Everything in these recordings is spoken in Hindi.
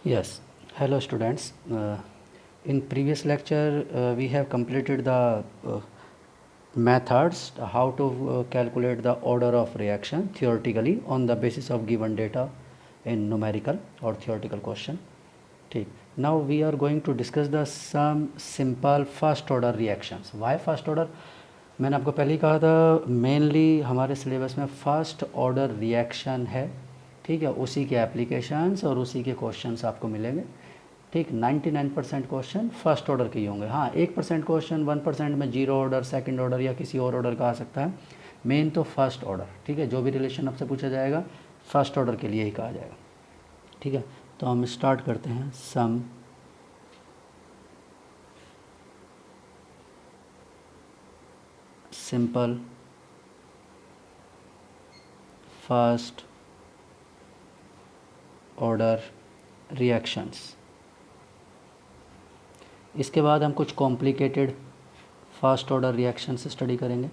Yes. Hello, students. In previous lecture, we have completed the methods how to calculate the order of reaction theoretically on the basis of given data in numerical or theoretical question. ठीक. Now we are going to discuss the some simple first order reactions. Why first order? मैंने आपको पहले ही कहा था मेनली हमारे सिलेबस में फर्स्ट ऑर्डर रिएक्शन है. ठीक है, उसी के एप्लीकेशंस और उसी के क्वेश्चंस आपको मिलेंगे. ठीक, 99% क्वेश्चन फर्स्ट ऑर्डर के ही होंगे. हाँ, 1% क्वेश्चन 1% में जीरो ऑर्डर, सेकंड ऑर्डर या किसी और ऑर्डर का आ सकता है. मेन तो फर्स्ट ऑर्डर. ठीक है, जो भी रिलेशन आपसे पूछा जाएगा फर्स्ट ऑर्डर के लिए ही कहा जाएगा. ठीक है, तो हम स्टार्ट करते हैं. Some simple first order reactions. इसके बाद हम कुछ कॉम्प्लिकेटेड फर्स्ट ऑर्डर रिएक्शन से स्टडी करेंगे.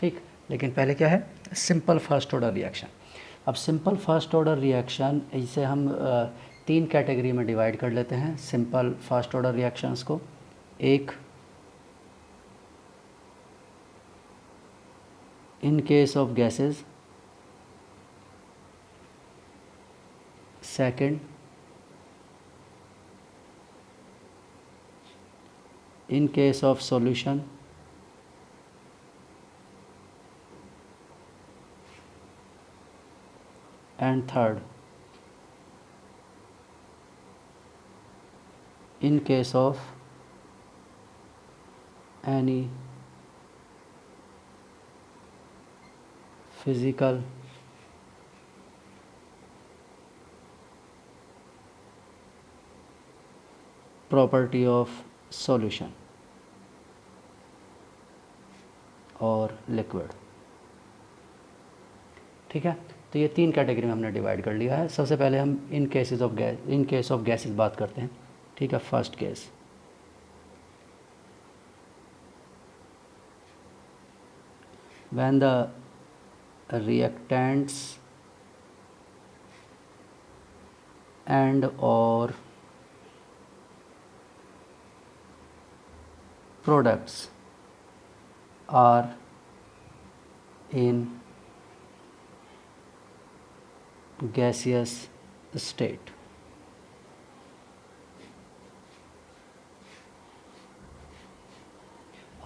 ठीक, लेकिन पहले क्या है, सिंपल फर्स्ट ऑर्डर रिएक्शन. अब सिंपल फर्स्ट ऑर्डर रिएक्शन इसे हम तीन कैटेगरी में डिवाइड कर लेते हैं सिंपल फर्स्ट ऑर्डर रिएक्शंस को. एक, in case of gases. Second, in case of solution. And third, in case of any physical property of solution और लिक्विड. ठीक है, तो ये तीन कैटेगरी में हमने डिवाइड कर लिया है. सबसे पहले हम इन केस ऑफ गैसेस बात करते हैं. ठीक है, first case. When the reactants and और products are in gaseous state.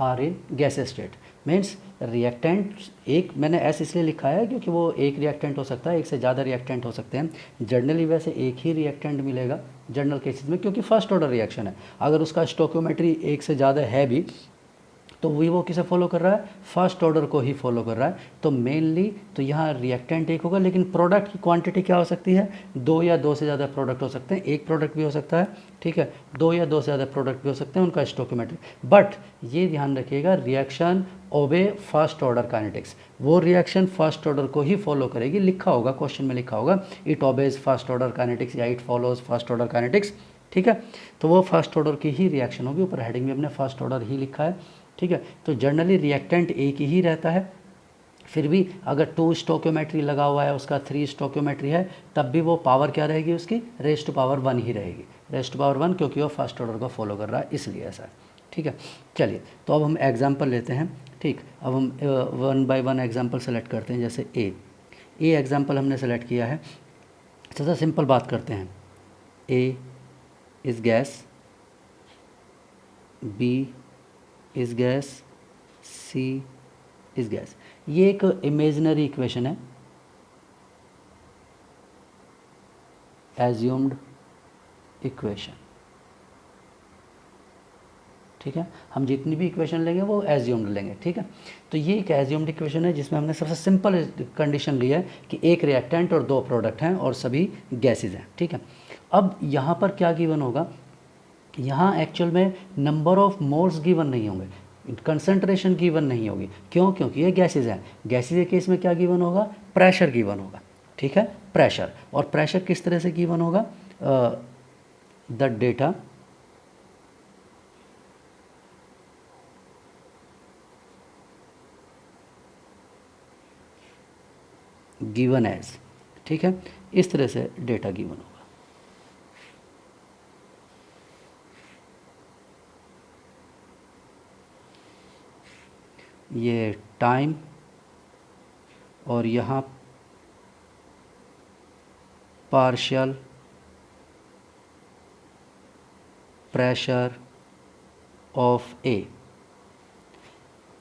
Are in gases state means reactant एक मैंने ऐसे इसलिए लिखा है क्योंकि वो एक रिएक्टेंट हो सकता है, एक से ज़्यादा रिएक्टेंट हो सकते हैं. जनरली वैसे एक ही रिएक्टेंट मिलेगा जनरल केसेस में क्योंकि फर्स्ट ऑर्डर रिएक्शन है. अगर उसका स्टोकियोमेट्री एक से ज़्यादा है भी तो वो किसे फॉलो कर रहा है, फर्स्ट ऑर्डर को ही फॉलो कर रहा है. तो मेनली तो यहाँ रिएक्टेंट एक होगा, लेकिन प्रोडक्ट की क्वांटिटी क्या हो सकती है, दो या दो से ज़्यादा प्रोडक्ट हो सकते हैं. एक प्रोडक्ट भी हो सकता है. ठीक है, दो या दो से ज़्यादा प्रोडक्ट भी हो सकते हैं उनका स्टोकियोमेट्री. बट ये ध्यान रखिएगा, रिएक्शन ओबे फर्स्ट ऑर्डर काइनेटिक्स. वो रिएक्शन फर्स्ट ऑर्डर को ही फॉलो करेगी. लिखा होगा, क्वेश्चन में लिखा होगा it obeys first order kinetics या it follows first order kinetics. ठीक है, तो वो फर्स्ट ऑर्डर की ही रिएक्शन होगी. ऊपर हेडिंग में हमने फर्स्ट ऑर्डर ही लिखा है. ठीक है, तो जनरली रिएक्टेंट एक ही रहता है. फिर भी अगर 2 स्टोकियोमेट्री लगा हुआ है, उसका 3 स्टोकियोमेट्री है, तब भी वो पावर क्या रहेगी, उसकी रेज़ टू पावर 1 ही रहेगी. रेज़ टू पावर 1 क्योंकि वो फर्स्ट ऑर्डर को फॉलो कर रहा है, इसलिए ऐसा है. ठीक है, चलिए तो अब हम एग्जाम्पल लेते हैं. ठीक, अब हम 1 बाय 1 एग्जाम्पल सेलेक्ट करते हैं. जैसे ए एग्जाम्पल हमने सेलेक्ट किया है. सबसे सिंपल बात करते हैं. A is gas, B is gas, C is gas. ये एक इमेजिनरी इक्वेशन है, एज्यूम्ड इक्वेशन. ठीक है, हम जितनी भी इक्वेशन लेंगे वो एज्यूम्ड लेंगे. ठीक है, तो ये एक एज्यूम्ड इक्वेशन है जिसमें हमने सबसे सिंपल कंडीशन लिया है कि एक रिएक्टेंट और दो प्रोडक्ट हैं और सभी गैसेज हैं. ठीक है, अब यहाँ पर क्या गिवन होगा, यहाँ एक्चुअल में नंबर ऑफ मोल्स गिवन नहीं होंगे, कंसंट्रेशन गिवन नहीं होगी. क्यों, क्योंकि ये गैसेज हैं. गैसेज के केस में क्या गिवन होगा, प्रेशर गिवन होगा. ठीक है, प्रेशर. और प्रेशर किस तरह से गिवन होगा, द डेटा गिवन एज. ठीक है, इस तरह से डेटा गिवन होगा. ये टाइम और यहाँ पार्शियल प्रेशर ऑफ ए।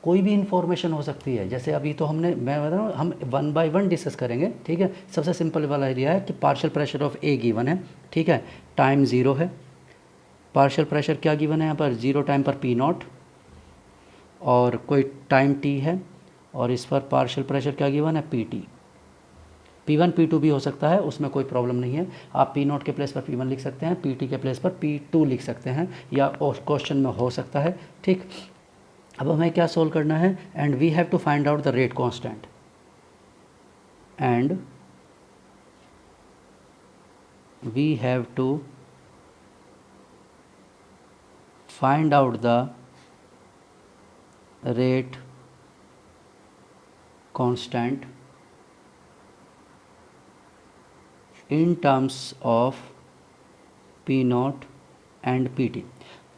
कोई भी इंफॉर्मेशन हो सकती है, जैसे अभी तो मैं बता रहा हूँ, हम वन बाय वन डिस्कस करेंगे, ठीक है। सबसे सिंपल वाला एरिया है कि partial pressure of A given है, ठीक है, टाइम 0 है। पार्शियल प्रेशर क्या गिवन है यहाँ पर, 0 टाइम पर पी नॉट और कोई टाइम टी है, और इस पर पार्शियल प्रेशर क्या गिवन है, पी टी। P1 P2 भी हो सकता है, उसमें कोई प्रॉब्लम नहीं है। आप पी नॉट के प्लेस पर P1 लिख सकते हैं, PT के प्लेस पर P2 लिख सकते हैं, या क्वेश्चन में हो सकता है, ठीक। अब हमें क्या सोल्व करना है, and we have to find out the rate constant, and we have to find out the rate constant in terms of P naught and PT।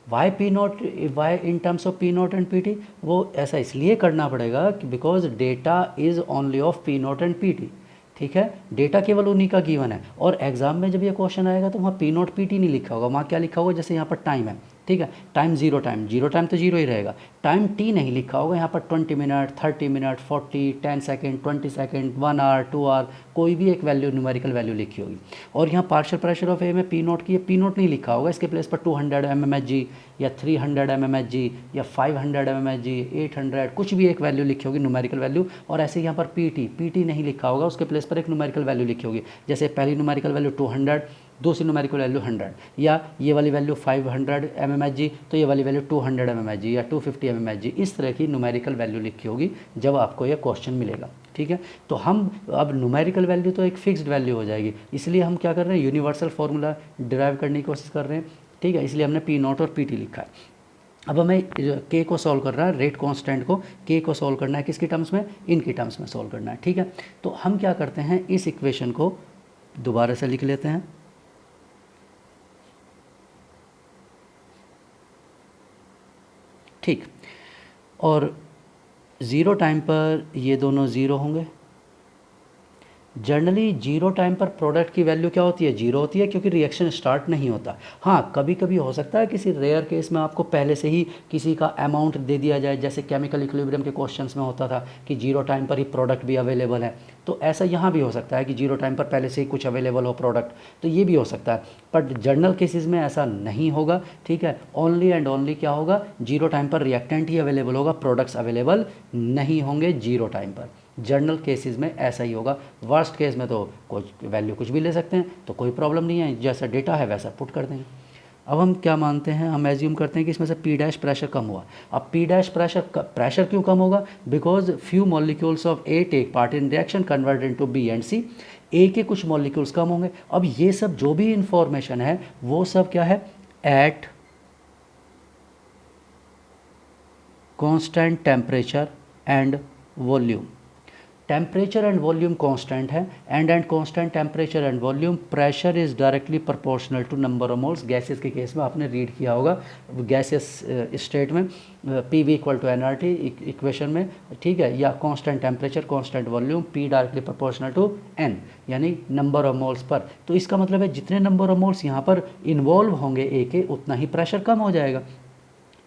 Why P naught, why in terms of P naught and P T, वो ऐसा इसलिए करना पड़ेगा कि because data is only of P naught and P T, ठीक है। डेटा केवल उन्हीं का गिवन है, और एग्जाम में जब ये क्वेश्चन आएगा तो वहाँ पी नॉट पी टी नहीं लिखा होगा, वहाँ क्या लिखा होगा, जैसे यहाँ पर टाइम है, ठीक है, टाइम 0 टाइम, 0 टाइम तो 0 ही रहेगा, टाइम टी नहीं लिखा होगा, यहाँ पर 20 minute, 30 minute, 40, 10 second, 20 second, 1 hour, 2 hour, कोई भी एक वैल्यू, न्यूमेरिकल वैल्यू लिखी होगी। और यहाँ पार्शियल प्रेशर ऑफ ए में पी नॉट की पी नॉट नहीं लिखा होगा, इसके प्लेस पर 200 mmHg या 300 mmHg या 500 mmHg, 800, कुछ भी एक वैल्यू लिखी होगी, न्यूमेरिकल वैल्यू। और ऐसे यहाँ पर पी टी नहीं लिखा होगा, उसके प्लेस पर एक न्यूमेरिकल वैल्यू लिखी होगी, जैसे पहली न्यूमेरिकल वैल्यू 200, दूसरी न्यूमेरिकल वैल्यू 100, या ये वाली वैल्यू 500 mmHg तो ये वाली वैल्यू 200 mmHg या 250 mmHg, इस तरह की न्यूमेरिकल वैल्यू लिखी होगी जब आपको ये क्वेश्चन मिलेगा, ठीक है। तो हम अब न्यूमेरिकल वैल्यू तो एक फिक्स्ड वैल्यू हो जाएगी, इसलिए हम क्या कर रहे हैं, यूनिवर्सल फार्मूला डिराइव करने की कोशिश कर रहे हैं, ठीक है, इसलिए हमने पी नॉट और पी टी लिखा है। अब हमें के को सॉल्व करना है, रेट कांस्टेंट को, के को सॉल्व करना है किसकी टर्म्स में, इनकी टर्म्स में सॉल्व करना है, ठीक है। तो हम क्या करते हैं, इस इक्वेशन को दोबारा से लिख लेते हैं, ठीक। और 0 टाइम पर ये दोनों 0 होंगे। जनरली 0 टाइम पर प्रोडक्ट की वैल्यू क्या होती है, 0 होती है, क्योंकि रिएक्शन स्टार्ट नहीं होता। हाँ, कभी कभी हो सकता है किसी रेयर केस में आपको पहले से ही किसी का अमाउंट दे दिया जाए, जैसे केमिकल इक्विलिब्रियम के क्वेश्चंस में होता था कि 0 टाइम पर ही प्रोडक्ट भी अवेलेबल है, तो ऐसा यहाँ भी हो सकता है कि 0 टाइम पर पहले से ही कुछ अवेलेबल हो प्रोडक्ट, तो ये भी हो सकता है। बट जनरल केसेस में ऐसा नहीं होगा, ठीक है। ओनली एंड ओनली क्या होगा, 0 टाइम पर रिएक्टेंट ही अवेलेबल होगा, प्रोडक्ट्स अवेलेबल नहीं होंगे 0 टाइम पर। जनरल केसेस में ऐसा ही होगा। वर्स्ट केस में तो कुछ वैल्यू कुछ भी ले सकते हैं, तो कोई प्रॉब्लम नहीं है, जैसा डेटा है वैसा पुट कर देंगे। अब हम क्या मानते हैं, हम एज्यूम करते हैं कि इसमें से पी डैश प्रेशर कम हुआ। अब पी डैश प्रेशर क्यों कम होगा, because few molecules of A take part in reaction convert into B and C, A के कुछ मॉलिक्यूल्स कम होंगे। अब ये सब जो भी इंफॉर्मेशन है वो सब क्या है, at constant temperature and volume. Temperature and volume constant है, and constant temperature and volume, pressure is directly proportional to number of moles. Gases के केस में आपने रीड किया होगा, गैसेस स्टेट में PV equal to nRT equation में, ठीक है, या constant temperature constant volume P directly proportional to N, यानी नंबर ऑफ मोल्स पर। तो इसका मतलब है जितने नंबर ऑफ मोल्स यहाँ पर इन्वॉल्व होंगे ए के, उतना ही प्रेशर कम हो जाएगा,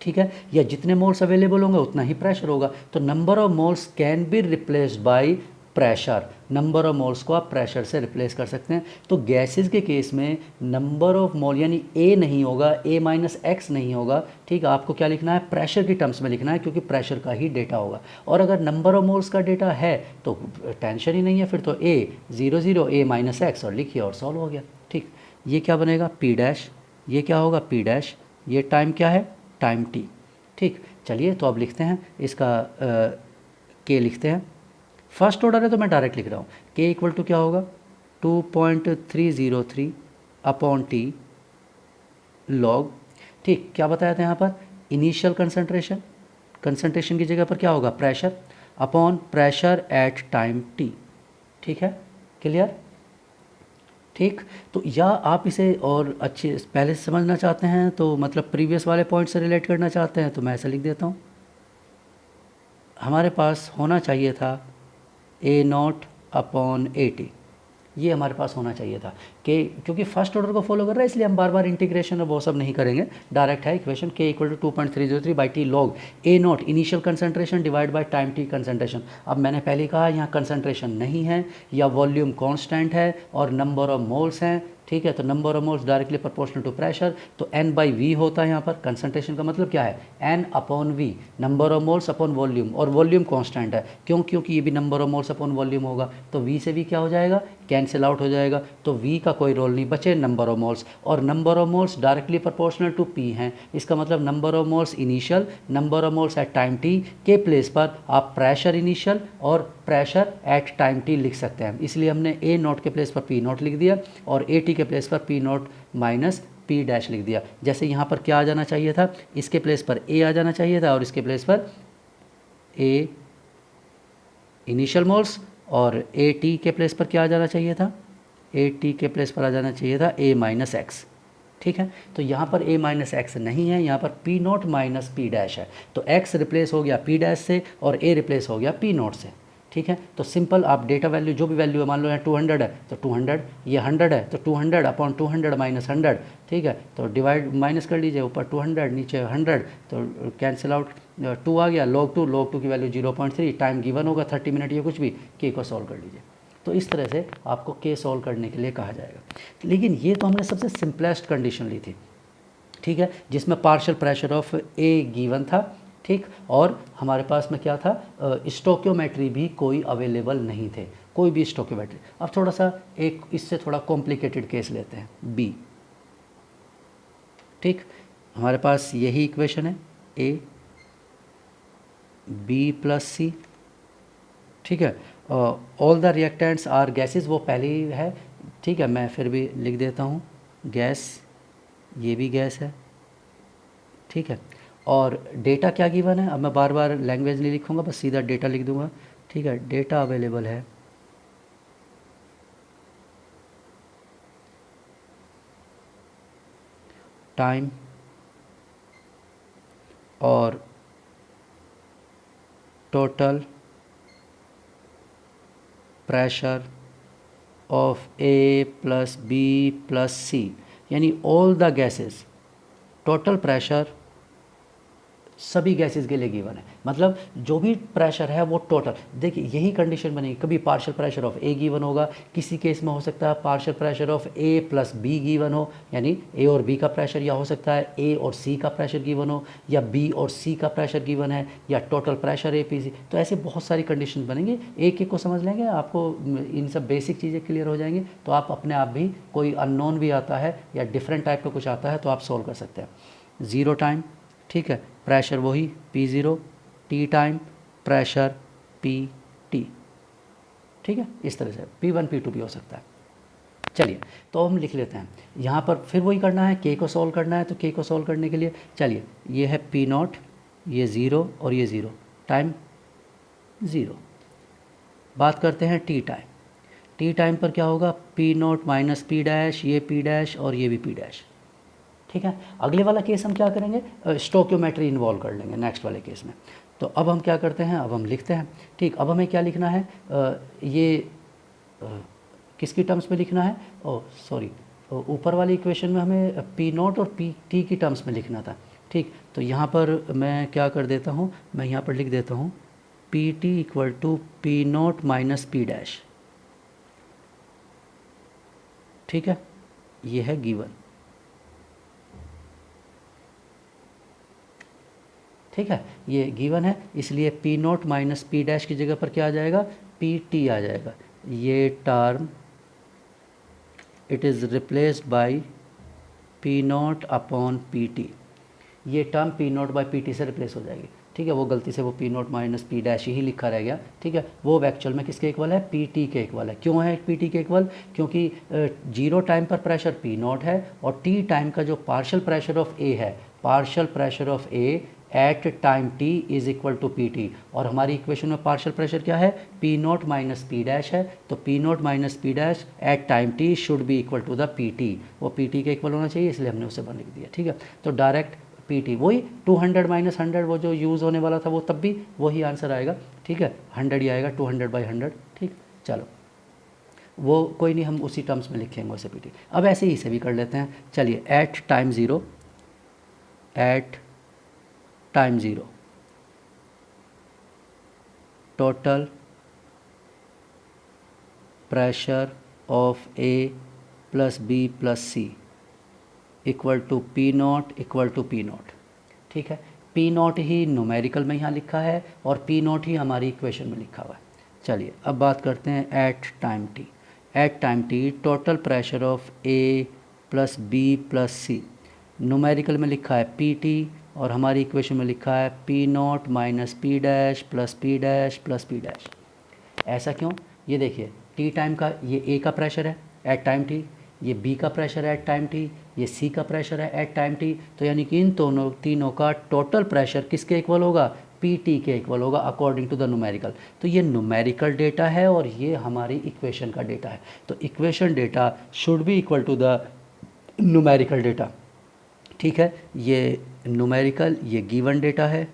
ठीक है, या जितने मोल्स अवेलेबल होंगे उतना ही प्रेशर होगा। तो number of moles can be replaced by pressure, number of moles को आप प्रेशर से रिप्लेस कर सकते हैं। तो गैसेस के केस में नंबर ऑफ मोल यानी ए नहीं होगा, ए माइनस एक्स नहीं होगा, ठीक है, आपको क्या लिखना है, प्रेशर की टर्म्स में लिखना है, क्योंकि प्रेशर का ही डेटा होगा। और अगर नंबर ऑफ मोल्स का डेटा है तो टेंशन ही नहीं है, फिर तो ए 0 0 ए माइनस एक्स और लिखिए और सॉल्व हो गया, ठीक। ये क्या बनेगा, पी डैश, ये क्या होगा, पी डैश, ये टाइम क्या है, टाइम टी, ठीक। चलिए तो अब लिखते हैं इसका के लिखते हैं। फर्स्ट ऑर्डर है तो मैं डायरेक्ट लिख रहा हूँ, के इक्वल टू क्या होगा, 2.303 अपॉन टी लॉग, ठीक। क्या बताया था यहाँ पर, इनिशियल कंसंट्रेशन, कंसंट्रेशन की जगह पर क्या होगा, pressure, upon pressure at time T, ठीक है, क्लियर, ठीक। तो या आप इसे और अच्छे पहले से समझना चाहते हैं, तो मतलब प्रीवियस वाले पॉइंट से रिलेट करना चाहते हैं, तो मैं ऐसा लिख देता हूँ, हमारे पास होना चाहिए था ए नॉट अपॉन ए टी, ये हमारे पास होना चाहिए था कि क्योंकि फर्स्ट ऑर्डर को फॉलो कर रहा है इसलिए हम बार बार इंटीग्रेशन और वो सब नहीं करेंगे, डायरेक्ट है इक्वेशन के equal to 2.303 by T log A naught initial concentration divide by time T concentration. अब मैंने पहले कहा यहाँ कंसंट्रेशन नहीं है या वॉल्यूम कांस्टेंट है और नंबर ऑफ मोल्स हैं, ठीक है, तो number of moles directly proportional to pressure, तो n बाई वी होता है यहाँ पर। कंसंट्रेशन का मतलब क्या है, n upon V, number of moles upon volume, और वॉल्यूम कांस्टेंट है क्योंकि ये भी number of moles upon volume होगा, तो v से v क्या हो जाएगा, कैंसिल आउट हो जाएगा, तो v का कोई रोल नहीं, बचे नंबर ऑफ मोल्स, और number of moles directly proportional to p हैं। इसका मतलब number of moles initial, number of moles at time t के प्लेस पर आप प्रेशर इनिशियल और प्रेशर एट टाइम t लिख सकते हैं, इसलिए हमने ए नॉट के प्लेस पर p नॉट लिख दिया और ए टी के प्लेस पर p naught minus p dash लिख दिया। जैसे यहाँ पर क्या आ जाना चाहिए था, इसके प्लेस पर a आ जाना चाहिए था और इसके प्लेस पर a इनिशियल मोल्स, और ए टी के प्लेस पर क्या आ जाना चाहिए था, ए टी के प्लेस पर आ जाना चाहिए था a माइनस एक्स, ठीक है। तो यहाँ पर a माइनस एक्स नहीं है, यहाँ पर p naught minus p dash है, तो x रिप्लेस हो गया p डैश से और a रिप्लेस हो गया p नॉट से, ठीक है। तो सिंपल आप डेटा वैल्यू जो भी वैल्यू है, मान लो यहाँ 200 है तो 200, ये 100 है तो 200 अपॉन 200 माइनस 100, ठीक है, तो डिवाइड माइनस कर लीजिए, ऊपर 200 नीचे 100, तो कैंसिल आउट 2 आ गया, log 2 की वैल्यू 0.3, टाइम गिवन होगा 30 मिनट या कुछ भी, के को सॉल्व कर लीजिए। तो इस तरह से आपको के सॉल्व करने के लिए कहा जाएगा। लेकिन ये तो हमने सबसे सिंपलेस्ट कंडीशन ली थी, ठीक है, जिसमें partial pressure of A given था, ठीक, और हमारे पास में क्या था, स्टोक्योमेट्री भी कोई अवेलेबल नहीं थे, कोई भी स्टोक्योमेट्री। अब थोड़ा सा एक इससे थोड़ा कॉम्प्लिकेटेड केस लेते हैं, बी, ठीक, हमारे पास यही इक्वेशन है ए बी प्लस सी, ठीक है, all the reactants are gases, वो पहले ही है, ठीक है, मैं फिर भी लिख देता हूँ गैस, ये भी गैस है, ठीक है, और डेटा क्या गिवन है, अब मैं बार बार लैंग्वेज नहीं लिखूंगा, बस सीधा डेटा लिख दूंगा, ठीक है, डेटा अवेलेबल है टाइम और total pressure of A plus B plus C, यानी all the gases, total pressure सभी गैसेस के लिए गिवन है, मतलब जो भी प्रेशर है वो टोटल, देखिए यही कंडीशन बनेगी, कभी partial pressure of A given होगा, किसी केस में हो सकता है partial pressure of A plus be given हो, यानी ए और बी का प्रेशर, या हो सकता है ए और सी का प्रेशर गिवन हो, या बी और सी का प्रेशर गिवन है, या total pressure A P C, तो ऐसे बहुत सारी कंडीशन बनेंगे, एक एक को समझ लेंगे आपको इन सब बेसिक चीज़ें क्लियर हो जाएंगी, तो आप अपने आप भी कोई अननोन भी आता है या डिफरेंट टाइप का कुछ आता है तो आप सोल्व कर सकते हैं। ज़ीरो टाइम, ठीक है, प्रेशर वही P0, T time pressure PT, ठीक है, इस तरह से P1 P2 भी हो सकता है। चलिए तो हम लिख लेते हैं, यहाँ पर फिर वही करना है, K को सॉल्व करना है, तो K को सॉल्व करने के लिए चलिए ये है P0, ये 0 और ये 0, टाइम 0। बात करते हैं टी टाइम, टी टाइम पर क्या होगा, P0 माइनस P डैश, ये P डैश और ये भी P डैश, ठीक है। अगले वाला केस हम क्या करेंगे, स्टोक्योमेट्री इन्वॉल्व कर लेंगे नेक्स्ट वाले केस में। तो अब हम क्या करते हैं, अब हम लिखते हैं, ठीक, अब हमें क्या लिखना है, ये किसकी टर्म्स में लिखना है, ओ सॉरी, ऊपर वाली इक्वेशन में हमें P0 और PT की टर्म्स में लिखना था, ठीक, तो यहाँ पर मैं क्या कर देता हूँ, मैं यहाँ पर लिख देता हूँ PT equal to P0 minus P dash, ठीक है, ये है गिवन, ठीक है, ये गिवन है, इसलिए P0 माइनस P डैश की जगह पर क्या आ जाएगा, PT आ जाएगा, ये term it is replaced by P0 upon PT, ये टर्म P0 बाय PT से रिप्लेस हो जाएगी, ठीक है, वो गलती से वो P0 माइनस P डैश ही लिखा रह गया, ठीक है, वो एक्चुअल में किसके इक्वल है, PT के इक्वल है। क्यों है PT के इक्वल, क्योंकि 0 टाइम पर प्रेशर P0 है और T टाइम का जो पार्शियल प्रेशर ऑफ A है, partial pressure of A at time T is equal to PT, और हमारी इक्वेशन में पार्शियल प्रेशर क्या है, P0 माइनस P डैश है, तो P0 minus P dash at time T should be equal to the PT, वो PT के इक्वल होना चाहिए, इसलिए हमने उसे बन लिख दिया, ठीक है। तो डायरेक्ट पी टी, वही 200 माइनस 100 वो जो यूज़ होने वाला था वो तब भी वही आंसर आएगा, ठीक है, 100 ही आएगा, 200/100, ठीक। चलो वो कोई नहीं, हम उसी टर्म्स में लिखेंगे वैसे पी टी। अब ऐसे ही इसे भी कर लेते हैं, चलिए at time zero total pressure of A plus B plus C equal to P naught ठीक है। पी नॉट ही न्यूमेरिकल में यहाँ लिखा है और पी नॉट ही हमारी इक्वेशन में लिखा हुआ है। चलिए अब बात करते हैं at time T total pressure of A plus B plus C, numerical में लिखा है पी टी और हमारी इक्वेशन में लिखा है P naught minus P dash plus P dash plus P dash. ऐसा क्यों? ये देखिए टी टाइम का ये ए का प्रेशर है एट टाइम टी, ये बी का प्रेशर है एट टाइम टी, ये सी का प्रेशर है एट टाइम टी, तो यानी कि इन तीनों का टोटल प्रेशर किसके इक्वल होगा? पी टी के इक्वल होगा अकॉर्डिंग टू द न्यूमेरिकल। तो ये न्यूमेरिकल डेटा है और ये हमारी इक्वेशन का डेटा है, तो equation data should be equal to the numerical data, ठीक है। ये न्यूमेरिकल, ये गिवन डेटा है,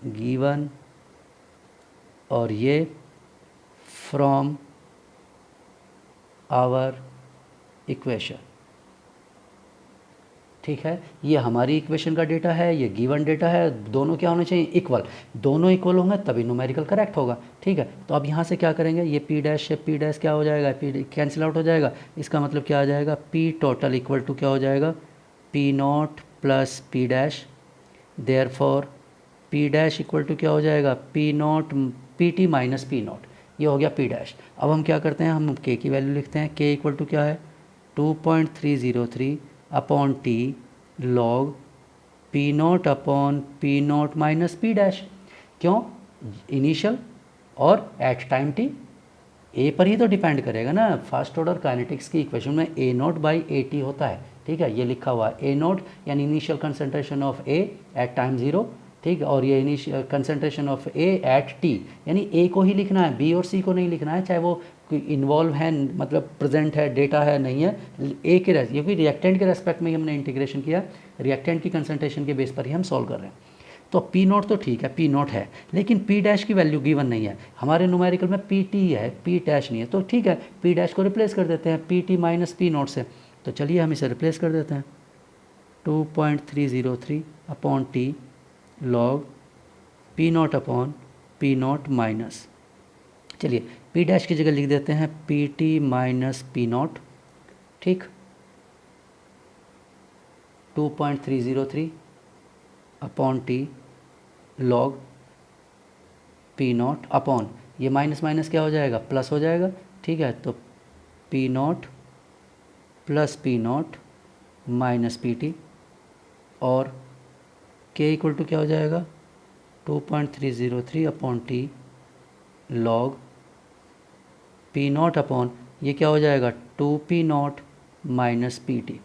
गिवन, और ये फ्रॉम आवर इक्वेशन, ठीक है। ये हमारी इक्वेशन का डेटा है, ये गिवन डेटा है, दोनों क्या होने चाहिए? इक्वल, दोनों इक्वल होंगे तभी न्यूमेरिकल करेक्ट होगा, ठीक है। तो अब यहाँ से क्या करेंगे, ये पी डैश से पी डैश क्या हो जाएगा? पी कैंसिल आउट हो जाएगा, इसका मतलब क्या आ जाएगा? पी टोटल इक्वल टू क्या हो जाएगा? P naught plus P dash, therefore P dash equal to क्या हो जाएगा? P naught P T minus P naught, ये हो गया पी डैश। अब हम क्या करते हैं, हम के की वैल्यू लिखते हैं, के इक्वल टू क्या है? 2.303 upon T log P naught upon P naught minus P dash. क्यों? इनिशियल और एट टाइम टी, ए पर ही तो डिपेंड करेगा ना। फर्स्ट ऑर्डर काइनेटिक्स की इक्वेशन में A naught by A T होता है, ठीक है, ये लिखा हुआ है ए नॉट यानी initial concentration of A at time zero, ठीक है, और ये initial concentration of A at T, यानी ए को ही लिखना है, बी और सी को नहीं लिखना है, चाहे वो इन्वॉल्व है, मतलब प्रेजेंट है, डेटा है, नहीं है, ए के ये भी रिएक्टेंट के रेस्पेक्ट में ही हमने इंटीग्रेशन किया, रिएक्टेंट की कंसंट्रेशन के बेस पर ही हम सॉल्व कर रहे हैं। तो पी नॉट तो ठीक है, पी नॉट है, लेकिन पी डैश की वैल्यू गिवन नहीं है हमारे न्यूमेरिकल में, पी टी है, पी डैश नहीं है, तो ठीक है पी डैश को रिप्लेस कर देते हैं P T minus P not से। तो चलिए हम इसे रिप्लेस कर देते हैं, 2.303 upon T log P naught upon P naught minus, चलिए पी डैश की जगह लिख देते हैं P T minus P naught, ठीक, 2.303 upon T log P naught upon, ये माइनस माइनस क्या हो जाएगा? प्लस हो जाएगा, ठीक है। तो P naught plus P naught minus P T, और के इक्वल टू क्या हो जाएगा? 2.303 upon T log P naught upon, ये क्या हो जाएगा? 2p not minus P T,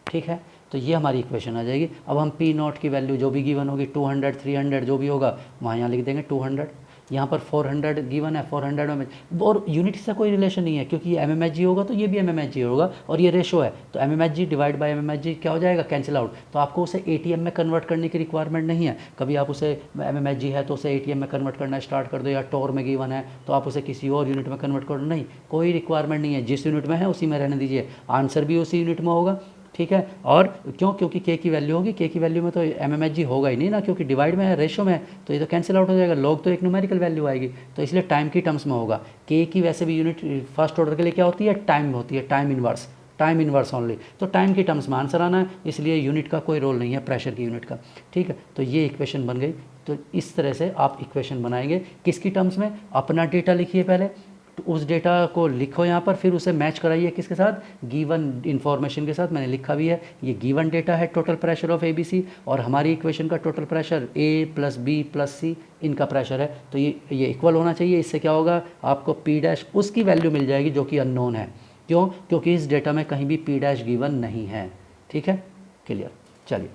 ठीक है। तो ये हमारी इक्वेशन आ जाएगी। अब हम पी नॉट की वैल्यू जो भी गिवन होगी 200 300 जो भी होगा वहाँ यहाँ लिख देंगे 200, यहाँ पर 400 गिवन है, 400 में, और यूनिट से कोई रिलेशन नहीं है क्योंकि ये एमएमएचजी होगा तो ये भी एमएमएचजी होगा, और ये रेशो है तो एमएमएचजी डिवाइड बाय एमएमएचजी क्या हो जाएगा? Cancel out. तो आपको उसे एटीएम में कन्वर्ट करने की रिक्वायरमेंट नहीं है, कभी आप उसे एमएमएचजी है तो उसे एटीएम में कन्वर्ट करना स्टार्ट कर दो, या टोर में गिवन है तो आप उसे किसी और यूनिट में कन्वर्ट कर दो, नहीं, कोई रिक्वायरमेंट नहीं है, जिस यूनिट में है उसी में रहने दीजिए, आंसर भी उसी यूनिट में होगा, ठीक है। और क्यों? क्योंकि के की वैल्यू होगी, के की वैल्यू में तो एमएमएचजी होगा ही नहीं ना, क्योंकि डिवाइड में है, रेशो में है, तो ये तो कैंसिल आउट हो जाएगा, लॉग तो एक न्यूमेरिकल वैल्यू आएगी, तो इसलिए टाइम की टर्म्स में होगा। के की वैसे भी यूनिट फर्स्ट ऑर्डर के लिए क्या होती है? टाइम होती है, टाइम इनवर्स ओनली, तो टाइम की टर्म्स में आंसर आना है, इसलिए यूनिट का कोई रोल नहीं है प्रेशर की यूनिट का, ठीक है। तो ये इक्वेशन बन गई। तो इस तरह से आप इक्वेशन बनाएंगे, किसकी टर्म्स में? अपना डेटा लिखिए पहले, तो उस डेटा को लिखो यहाँ पर, फिर उसे मैच कराइए किसके साथ? गिवन इन्फॉर्मेशन के साथ, मैंने लिखा भी है, ये गिवन डेटा है टोटल प्रेशर ऑफ ABC, और हमारी इक्वेशन का total pressure A plus B plus C इनका प्रेशर है, तो ये इक्वल होना चाहिए। इससे क्या होगा? आपको P डैश उसकी वैल्यू मिल जाएगी जो कि अननोन है, क्यों? क्योंकि इस डेटा में कहीं भी P डैश गिवन नहीं है, ठीक है, क्लियर। चलिए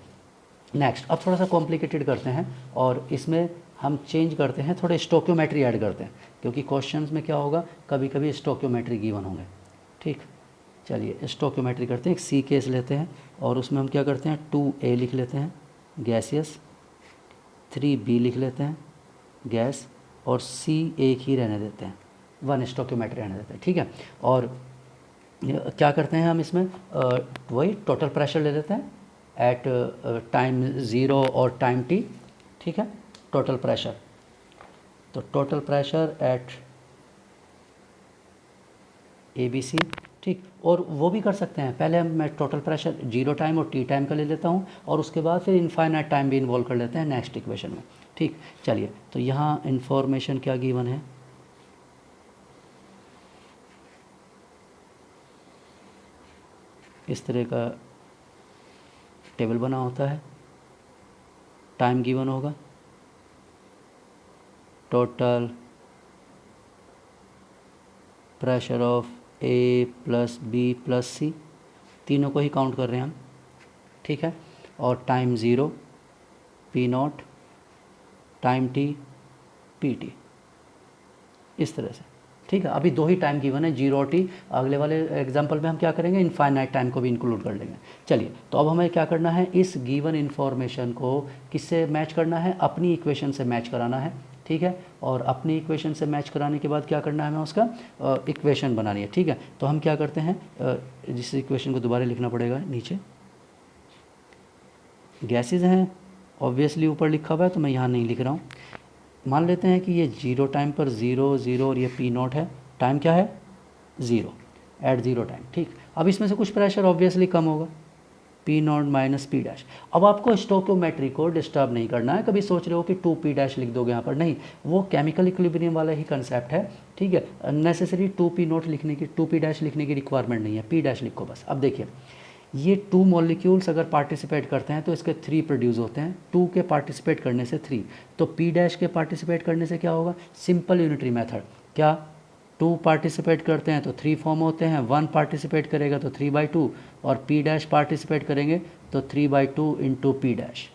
नेक्स्ट, अब थोड़ा सा कॉम्प्लिकेटेड करते हैं, और इसमें हम चेंज करते हैं, थोड़े स्टोक्योमेट्री ऐड करते हैं, क्योंकि क्वेश्चंस में क्या होगा, कभी कभी स्टोक्योमेट्री गिवन होंगे, ठीक। चलिए स्टोक्योमेट्री करते हैं, एक सी केस लेते हैं और उसमें हम क्या करते हैं 2a लिख लेते हैं, गैसियस, 3B लिख लेते हैं गैस, और C एक ही रहने देते हैं, 1 स्टोकियोमेट्री रहने देते हैं, ठीक है। और क्या करते हैं हम इसमें, वही टोटल प्रेशर ले लेते हैं एट टाइम 0 और टाइम t, ठीक है। टोटल प्रेशर, तो टोटल प्रेशर एट ABC, ठीक। और वो भी कर सकते हैं, पहले मैं टोटल प्रेशर 0 टाइम और t टाइम का ले लेता हूँ, और उसके बाद फिर इनफाइनाइट टाइम भी इन्वॉल्व कर लेते हैं नेक्स्ट इक्वेशन में, ठीक। चलिए, तो यहाँ इन्फॉर्मेशन क्या गिवन है, इस तरह का टेबल बना होता है, टाइम गिवन होगा, total pressure of A plus B plus C, तीनों को ही काउंट कर रहे हैं हम, ठीक है। और time 0 P0, time t PT, इस तरह से, ठीक है। अभी दो ही टाइम गिवन है, 0 और t। अगले वाले एग्जांपल में हम क्या करेंगे, इनफाइनाइट टाइम को भी इंक्लूड कर लेंगे। चलिए, तो अब हमें क्या करना है, इस गिवन इन्फॉर्मेशन को किससे मैच करना है, अपनी इक्वेशन से मैच कराना है, ठीक है। और अपनी इक्वेशन से मैच कराने के बाद क्या करना है, हमें उसका इक्वेशन बनानी है, ठीक है। तो हम क्या करते हैं, जिस इक्वेशन को दोबारा लिखना पड़ेगा नीचे, गैसेज हैं ऑब्वियसली ऊपर लिखा हुआ है, तो मैं यहाँ नहीं लिख रहा हूँ। मान लेते हैं कि ये 0 टाइम पर 0 0 और ये P0 है, टाइम क्या है 0 एट 0 टाइम, ठीक। अब इसमें से कुछ प्रेशर ऑब्वियसली कम होगा, P0 माइनस P डैश। अब आपको स्टोकियोमेट्री को डिस्टर्ब नहीं करना है, कभी सोच रहे हो कि 2P डैश लिख दोगे यहाँ पर, नहीं, वो केमिकल इक्विलिब्रियम वाला ही कंसेप्ट है, ठीक है। नेसेसरी 2P0 लिखने की, 2P डैश लिखने की रिक्वायरमेंट नहीं है, P डैश लिखो बस। अब देखिए, ये 2 मॉलिक्यूल्स अगर पार्टिसिपेट करते हैं तो इसके 3 प्रोड्यूस होते हैं, 2 के पार्टिसिपेट करने से 3, तो P डैश के पार्टिसिपेट करने से क्या होगा, सिंपल यूनिटरी मेथड, क्या 2 पार्टिसिपेट करते हैं तो 3 फॉर्म होते हैं, 1 पार्टिसिपेट करेगा तो 3/2, और P डैश पार्टिसिपेट करेंगे तो 3/2 इंटू P डैश,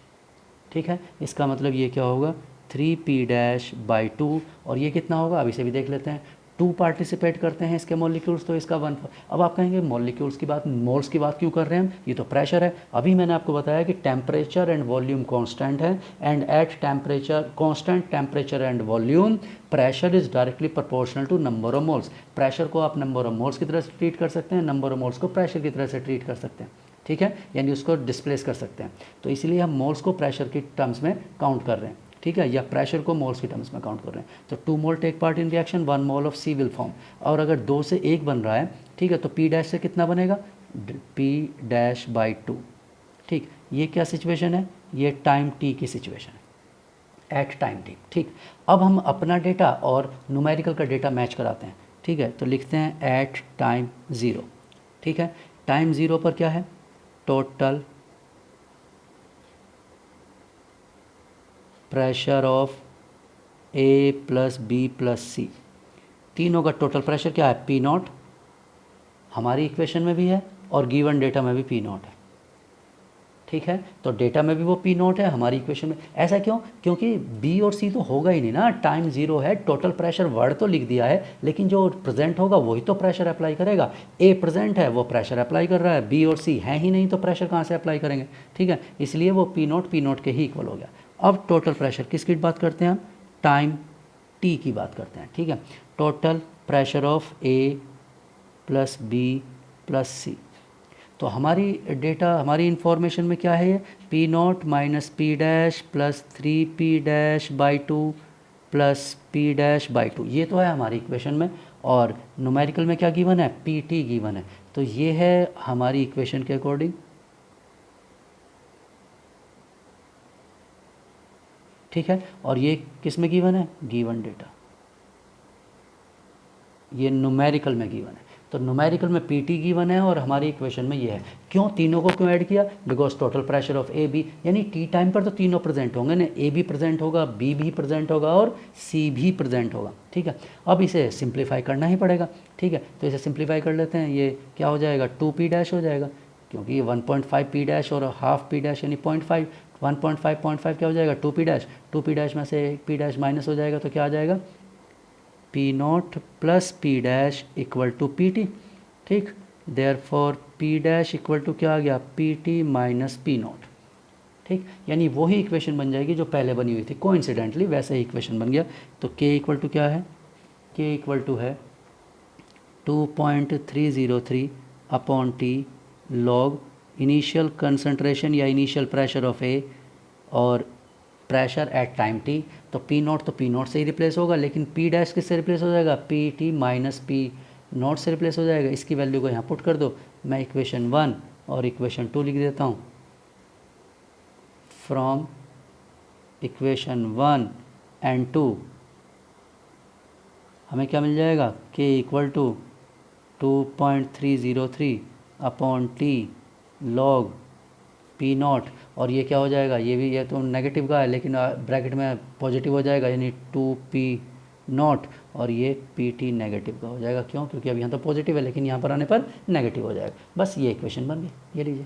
ठीक है। इसका मतलब ये क्या होगा, 3P डैश बाई 2, और ये कितना होगा, अब इसे भी देख लेते हैं, 2 पार्टिसिपेट करते हैं इसके मॉलिक्यूल्स, तो इसका 1। अब आप कहेंगे मॉलिक्यूल्स की बात, मोल्स की बात क्यों कर रहे हैं हम, ये तो प्रेशर है। अभी मैंने आपको बताया कि टेम्परेचर एंड वॉल्यूम कांस्टेंट है, and at temperature, constant temperature and volume, pressure is directly proportional to number of moles. Pressure को आप नंबर ऑफ मोल्स की तरह से ट्रीट कर सकते हैं, नंबर ऑफ मोल्स को प्रेशर की तरह से ट्रीट कर सकते हैं, ठीक है, यानी उसको डिस्प्लेस कर सकते हैं। तो इसलिए हम मोल्स को प्रेशर की टर्म्स में काउंट कर रहे हैं, ठीक है, या प्रेशर को मोल्स की टर्म्स में काउंट कर रहे हैं। तो 2 mole take part in reaction, 1 mole of C will form. और अगर 2 से 1 बन रहा है, ठीक है, तो P डैश से कितना बनेगा, P डैश बाई 2, ठीक। ये क्या सिचुएशन है, ये टाइम t की सिचुएशन है, एट टाइम t, ठीक। अब हम अपना डेटा और न्यूमेरिकल का डेटा मैच कराते हैं, ठीक है। तो लिखते हैं एट टाइम 0, ठीक है। टाइम 0 पर क्या है, total pressure of A plus B plus C, तीनों का टोटल प्रेशर क्या है, P0, हमारी इक्वेशन में भी है और गिवन डेटा में भी P0 है, ठीक है। तो डेटा में भी वो P0 है, हमारी इक्वेशन में। ऐसा क्यों, क्योंकि B और C तो होगा ही नहीं ना, टाइम 0 है, टोटल प्रेशर वर्ड तो लिख दिया है, लेकिन जो प्रेजेंट होगा वही तो प्रेशर अप्लाई करेगा। A प्रेजेंट है, वो प्रेशर अप्लाई कर रहा है, B और C हैं ही नहीं, तो प्रेशर कहाँ से अप्लाई करेंगे, ठीक है। इसलिए वो P0 के ही इक्वल हो गया। अब टोटल प्रेशर किसकी बात करते हैं हम, टाइम t की बात करते हैं, ठीक है। Total pressure of A plus B plus C, तो हमारी डेटा, हमारी इन्फॉर्मेशन में क्या है, ये P0 minus P dash plus 3P dash by 2 plus P dash by 2, ये तो है हमारी इक्वेशन में। और न्यूमेरिकल में क्या गिवन है, PT गिवन है, तो ये है हमारी इक्वेशन के अकॉर्डिंग, ठीक है। और ये किस में गिवन है, गिवन डेटा, ये न्यूमेरिकल में गिवन है। तो न्यूमेरिकल में PT गिवन है और हमारी इक्वेशन में ये है। क्यों, तीनों को क्यों ऐड किया, because total pressure of AB, यानी T टाइम पर तो तीनों प्रेजेंट होंगे ना, A भी प्रेजेंट होगा, B भी प्रेजेंट होगा और C भी प्रेजेंट होगा, ठीक है। अब इसे सिंप्लीफाई करना ही पड़ेगा, ठीक है। तो इसे सिंप्लीफाई कर लेते हैं, ये क्या हो जाएगा, 2P डैश हो जाएगा, क्योंकि ये 1.5 P डैश और हाफ P डैश यानी 0.5, 1.5 क्या हो जाएगा, 2P डैश, 2P डैश में से P डैश माइनस हो जाएगा, तो क्या आ जाएगा, P0 plus P dash equal to PT, ठीक। Therefore P dash equal to क्या आ गया, PT माइनस P0, ठीक, यानी वही इक्वेशन बन जाएगी जो पहले बनी हुई थी, कोइंसिडेंटली वैसे ही इक्वेशन बन गया। तो k इक्वल टू क्या है, k इक्वल टू है 2.303 upon T log initial concentration या इनिशियल प्रेशर ऑफ ए और प्रेशर एट टाइम टी। तो पी नॉट तो पी नॉट से ही रिप्लेस होगा, लेकिन पी डैश किससे रिप्लेस हो जाएगा, P T minus P not से रिप्लेस हो जाएगा। इसकी वैल्यू को यहाँ पुट कर दो। मैं इक्वेशन 1 और इक्वेशन 2 लिख देता हूँ। फ्रॉम इक्वेशन 1 एंड 2 हमें क्या मिल जाएगा, k equal to 2.303 upon T log P naught, और ये क्या हो जाएगा, ये भी, ये तो नेगेटिव का है लेकिन ब्रैकेट में पॉजिटिव हो जाएगा, यानी 2p नॉट, और ये पी टी नेगेटिव का हो जाएगा। क्यों, क्योंकि अब यहाँ तो पॉजिटिव है लेकिन यहाँ पर आने पर नेगेटिव हो जाएगा। बस ये इक्वेशन बन गई, ये लीजिए।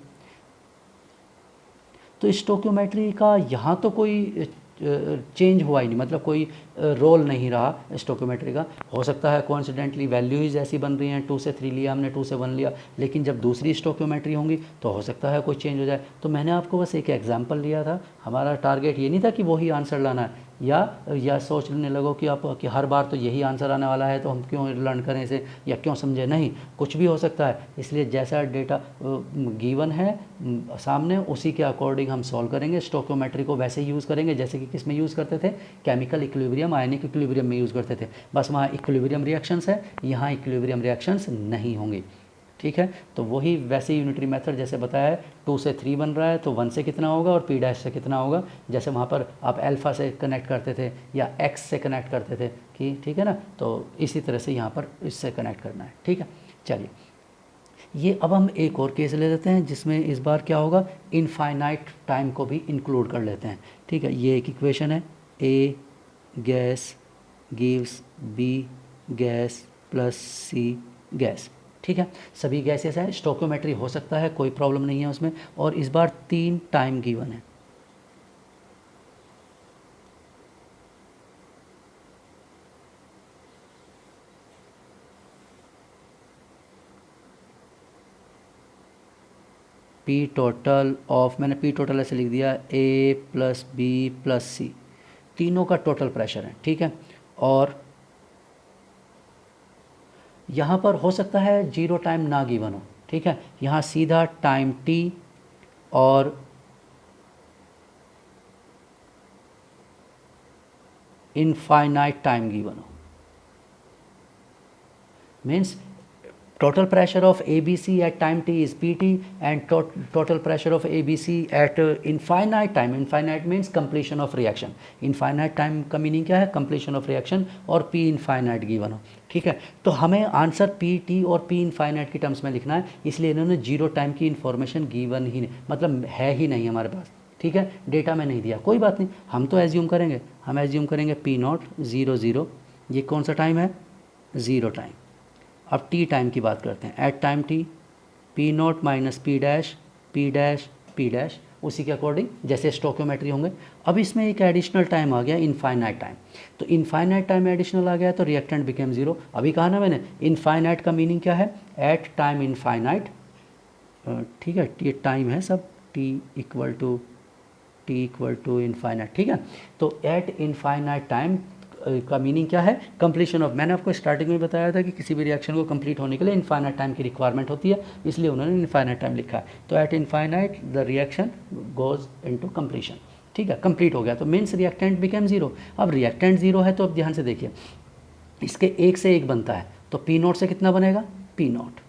तो स्टोक्योमेट्री का यहाँ तो कोई चेंज हुआ ही नहीं, मतलब कोई रोल नहीं रहा स्टोक्योमेट्री का। हो सकता है कोइंसिडेंटली वैल्यू ही जैसी बन रही हैं, 2 से 3 लिया हमने, 2 से 1 लिया, लेकिन जब दूसरी स्टोक्योमेट्री होंगी तो हो सकता है कोई चेंज हो जाए। तो मैंने आपको बस एक एग्जांपल लिया था, हमारा टारगेट ये नहीं था कि वही आंसर लाना है, या सोचने लगो कि आप कि हर बार तो यही आंसर आने वाला है तो हम क्यों लर्न करें इसे या क्यों समझे, नहीं, कुछ भी हो सकता है। इसलिए जैसा डेटा गिवन है सामने, उसी के अकॉर्डिंग हम सॉल्व करेंगे। स्टोक्योमेट्री को वैसे ही यूज़ करेंगे जैसे कि किस में यूज़ करते थे, केमिकल इक्विलिब्रियम, आयनिक इक्विलिब्रियम में यूज़ करते थे। बस वहाँ इक्विलिब्रियम रिएक्शंस है, यहाँ इक्विलिब्रियम रिएक्शंस नहीं होंगी। ठीक है, तो वही वैसे यूनिटरी मेथड जैसे बताया है, 2 से 3 बन रहा है तो 1 से कितना होगा और p डैश से कितना होगा, जैसे वहाँ पर आप अल्फ़ा से कनेक्ट करते थे या x से कनेक्ट करते थे कि, ठीक है ना, तो इसी तरह से यहाँ पर इससे कनेक्ट करना है। ठीक है, चलिए ये अब हम एक और केस ले लेते हैं जिसमें इस बार क्या होगा, इनफाइनाइट टाइम को भी इंक्लूड कर लेते हैं। ठीक है, ये एक इक्वेशन है, A gas gives B gas plus C gas. ठीक है, सभी गैसेस हैं, स्टोक्योमेट्री हो सकता है, कोई प्रॉब्लम नहीं है उसमें, और इस बार 3 टाइम गिवन है। पी टोटल ऑफ, मैंने पी टोटल ऐसे लिख दिया, ए प्लस बी प्लस सी, तीनों का टोटल प्रेशर है। ठीक है, और यहाँ पर हो सकता है 0 टाइम ना गिवन हो। ठीक है, यहाँ सीधा टाइम टी और इनफाइनाइट टाइम गिवन हो, means total pressure of ABC at time t is PT and total pressure of ABC at infinite time, infinite means completion of reaction, infinite time का मीनिंग क्या है, completion of reaction, और P infinite गिवन हो। ठीक है, तो हमें आंसर PT और P infinite की टर्म्स में लिखना है, इसलिए इन्होंने 0 टाइम की इन्फॉर्मेशन गिवन ही नहीं, मतलब है ही नहीं हमारे पास। ठीक है, डेटा में नहीं दिया, कोई बात नहीं, हम तो एज्यूम करेंगे, हम एज्यूम करेंगे P नॉट 0 0, ये कौन सा टाइम है, 0 टाइम। अब टी टाइम की बात करते हैं, at time T P naught minus P dash P dash P dash, उसी के अकॉर्डिंग जैसे स्टोक्योमेट्री होंगे। अब इसमें एक एडिशनल टाइम आ गया, इनफाइनाइट टाइम, तो इनफाइनाइट टाइम एडिशनल आ गया तो रिएक्टेंट बिकेम 0। अभी कहा ना मैंने, इनफाइनाइट का मीनिंग क्या है, एट टाइम इनफाइनाइट। ठीक है, ये टाइम है सब, टी इक्वल टू इनफाइनाइट। ठीक है, तो एट इनफाइनाइट टाइम का मीनिंग क्या है, कंप्लीशन ऑफ, मैंने आपको स्टार्टिंग में बताया था कि किसी भी रिएक्शन को कंप्लीट होने के लिए इनफाइनाइट टाइम की रिक्वायरमेंट होती है, इसलिए उन्होंने इनफाइनाइट टाइम लिखा है। तो eight infinite the reaction goes into completion. ठीक है, कंप्लीट हो गया तो मीन्स रिएक्टेंट बिकेम 0। अब रिएक्टेंट 0 है तो अब ध्यान से देखिए, इसके एक से एक बनता है तो पी नॉट से कितना बनेगा, पी नॉट,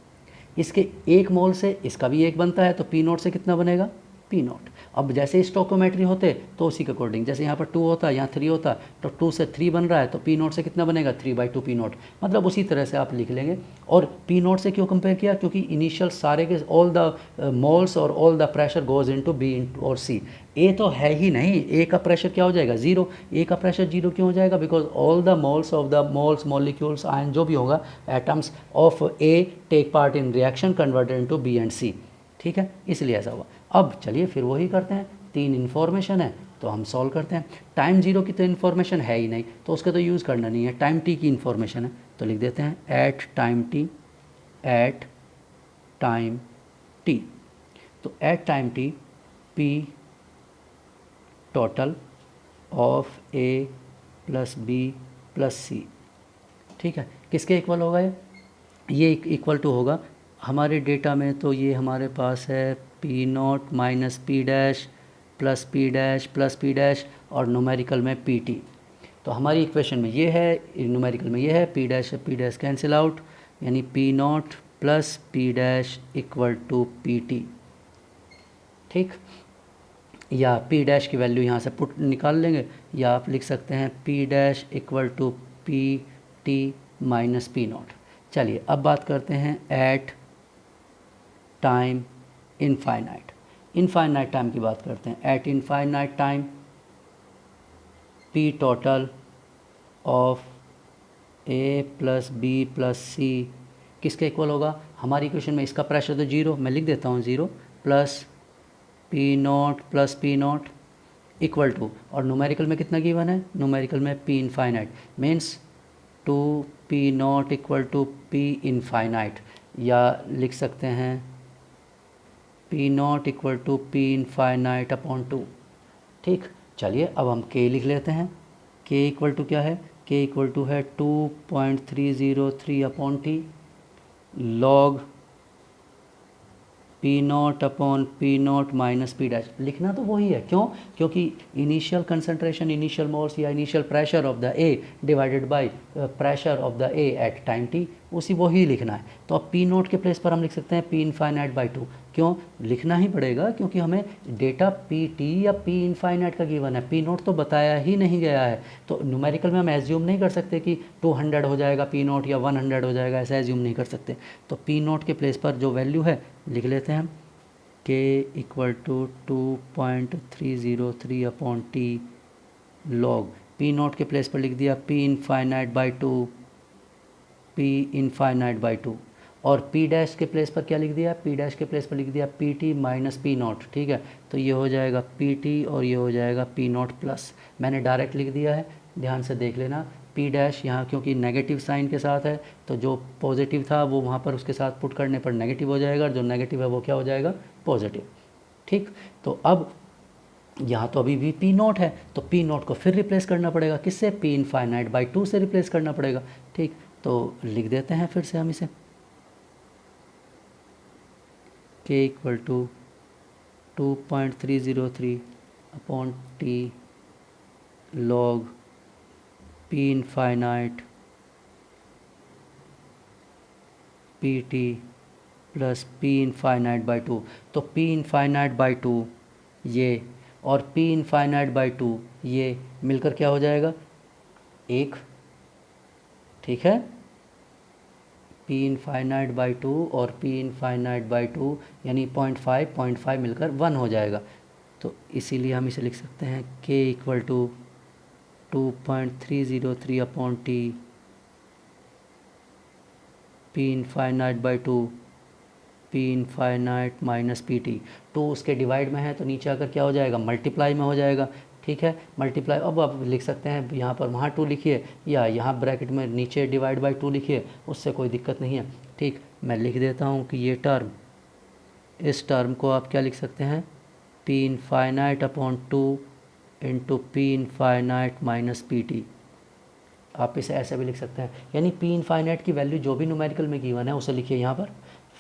इसके 1 मोल से इसका भी 1 बनता है तो पी नॉट से कितना बनेगा, पी नॉट। अब जैसे स्टोक्योमेट्री होते तो उसी के अकॉर्डिंग, जैसे यहाँ पर 2 होता है यहाँ 3 होता, तो 2 से 3 बन रहा है तो पी नॉट से कितना बनेगा, 3/2 पी नॉट, मतलब उसी तरह से आप लिख लेंगे। और पी नॉट से क्यों कंपेयर किया, क्योंकि इनिशियल सारे के ऑल द मोल्स और all the pressure goes into B और सी। ए तो है ही नहीं, ए का प्रेशर क्या हो जाएगा, 0, ए का प्रेशर 0 क्यों हो जाएगा, because all the moles of the moles molecules ion जो भी होगा atoms of A take part in reaction converted into B and C. ठीक है, इसलिए ऐसा हुआ। अब चलिए फिर वही करते हैं, 3 इन्फॉर्मेशन है तो हम सॉल्व करते हैं। टाइम 0 की तो इन्फॉर्मेशन है ही नहीं तो उसका तो यूज़ करना नहीं है, टाइम टी की इन्फॉर्मेशन है तो लिख देते हैं at time T, at time T. तो at time T P total of A plus B plus C. ठीक है, किसके इक्वल होगा ये इक्वल टू होगा हमारे डेटा में, तो ये हमारे पास है P naught minus P dash plus P dash plus P dash और न्यूमेरिकल में पी टी। तो हमारी इक्वेशन में ये है, न्यूमेरिकल में ये है, पी डैश कैंसिल आउट, यानी P naught plus P dash equal to P T. ठीक, या पी डैश की वैल्यू यहाँ से पुट निकाल लेंगे, या आप लिख सकते हैं P dash equal to P T minus P naught. चलिए अब बात करते हैं at time infinite. Infinite time की बात करते हैं। At infinite time P total of A plus B plus C किसके इक्वल होगा? हमारी इक्वेशन में इसका प्रेशर तो जीरो, मैं लिख देता हूँ zero, plus P naught plus P naught equal to, और न्यूमेरिकल में कितना गिवन है? न्यूमेरिकल में P infinite, means two P naught equal to P infinite, या लिख सकते हैं P naught equal to P infinite upon two. ठीक, चलिए अब हम के लिख लेते हैं। के इक्वल टू क्या है? के इक्वल टू है 2.303 upon T log P naught upon P naught minus P dash. लिखना तो वही है, क्यों? क्योंकि इनिशियल कंसंट्रेशन, इनिशियल मोल्स या initial pressure of the A divided by pressure of the A at time T, उसी वही लिखना है। तो अब पी नॉट के प्लेस पर हम लिख सकते हैं पी इनफाइनाइट बाई टू। क्यों लिखना ही पड़ेगा? क्योंकि हमें डेटा पी टी या पी इनफाइनाइट का गिवन है, पी नॉट तो बताया ही नहीं गया है। तो न्यूमेरिकल में हम एज्यूम नहीं कर सकते कि 200 हो जाएगा पी नॉट या 100 हो जाएगा, ऐसा एज्यूम नहीं कर सकते। तो पी नॉट के प्लेस पर जो वैल्यू है लिख लेते हैं हम, K equal to 2.303 upon T log P naught के प्लेस पर लिख दिया P infinite by two, P infinite by two, और पी डैश के प्लेस पर क्या लिख दिया? पी डैश के प्लेस पर लिख दिया P T minus P naught. ठीक है, तो ये हो जाएगा पी टी और ये हो जाएगा पी नॉट प्लस। मैंने डायरेक्ट लिख दिया है, ध्यान से देख लेना। पी डैश यहाँ क्योंकि नेगेटिव साइन के साथ है, तो जो पॉजिटिव था वो वहाँ पर उसके साथ पुट करने पर नेगेटिव हो जाएगा, और जो नेगेटिव है वो क्या हो जाएगा? पॉजिटिव। ठीक, तो अब यहाँ तो अभी भी पी नॉट है, तो पी नॉट को फिर रिप्लेस करना पड़ेगा, किससे? पी इनफाइनाइट बाई टू से रिप्लेस करना पड़ेगा। ठीक, तो लिख देते हैं फिर से हम इसे, K equal to 2.303 upon T log P infinite P T plus P infinite by two. तो पी इनफाइनाइट बाई टू ये और पी इनफाइनाइट बाई टू ये मिलकर क्या हो जाएगा? एक। ठीक है, पी इनफाइनाइट बाई टू और पी इनफाइनाइट बाई टू यानी 0.5 मिलकर 1 हो जाएगा। तो इसीलिए हम इसे लिख सकते हैं K equal to 2.303 upon T P infinite by two P infinite minus P T. Two उसके डिवाइड में है तो नीचे आकर क्या हो जाएगा? मल्टीप्लाई में हो जाएगा। ठीक है, मल्टीप्लाई। अब आप लिख सकते हैं यहाँ पर वहाँ टू लिखिए, या यहाँ ब्रैकेट में नीचे डिवाइड बाई टू लिखिए, उससे कोई दिक्कत नहीं है। ठीक, मैं लिख देता हूँ कि ये टर्म, इस टर्म को आप क्या लिख सकते हैं? P infinite upon two into P infinite minus P T. आप इसे ऐसे भी लिख सकते हैं, यानी पी इनफाइनाइट की वैल्यू जो भी न्यूमेरिकल में गिवन है उसे लिखिए यहाँ पर,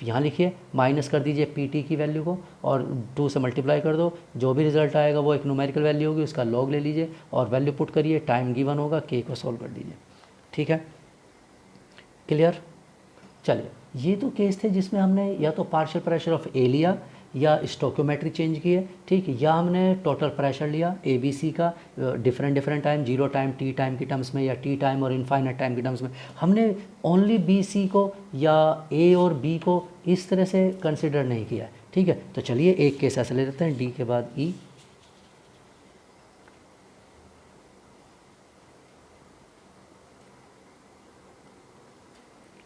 यहाँ लिखिए, माइनस कर दीजिए पी टी की वैल्यू को और 2 से मल्टीप्लाई कर दो, जो भी रिजल्ट आएगा वो एक न्यूमेरिकल वैल्यू होगी, उसका लॉग ले लीजिए और वैल्यू पुट करिए, टाइम गिवन होगा, के को सॉल्व कर दीजिए। ठीक है, क्लियर? चलिए, ये तो केस थे जिसमें हमने या तो पार्शियल प्रेशर ऑफ ए लिया या स्टोक्योमेट्री चेंज की है। ठीक, या हमने टोटल प्रेशर लिया ए बी सी का different time, zero time T time की टर्म्स में या टी टाइम और इनफाइनाइट टाइम की टर्म्स में। हमने ओनली बी सी को या ए और बी को इस तरह से कंसिडर नहीं किया है। ठीक है, तो चलिए एक केस ऐसे ले लेते हैं, डी के बाद ई।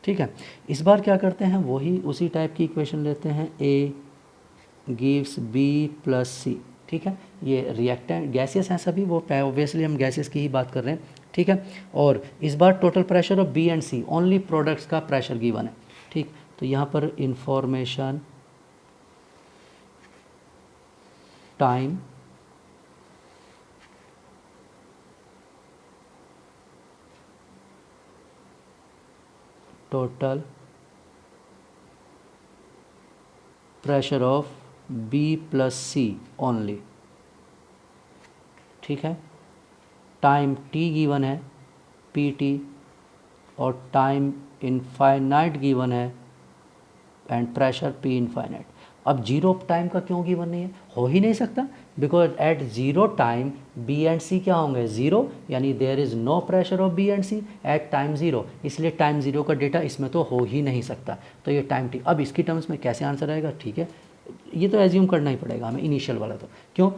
ठीक है, इस बार क्या करते हैं, वही उसी टाइप की इक्वेशन लेते हैं, A gives B plus C. ठीक है, ये रिएक्टेंट गैसेस हैं सभी, वो ऑब्वियसली हम गैसेस की ही बात कर रहे हैं। ठीक है, और इस बार total pressure of B and C, only products का प्रेशर गिवन है। ठीक, तो यहाँ पर information time total pressure of B plus C only, ठीक है। टाइम T गिवन है PT, और टाइम इनफाइनाइट गिवन है एंड प्रेशर P इनफाइनाइट। अब जीरो टाइम का क्यों गिवन नहीं है, हो ही नहीं सकता, because at zero time B and C क्या होंगे, ज़ीरो, यानी there is no pressure of B and C at time zero, इसलिए टाइम ज़ीरो का डेटा इसमें तो हो ही नहीं सकता। तो ये टाइम T, अब इसकी टर्म्स में कैसे आंसर आएगा, ठीक है, ये तो एज्यूम करना ही पड़ेगा हमें इनिशियल वाला, तो क्यों,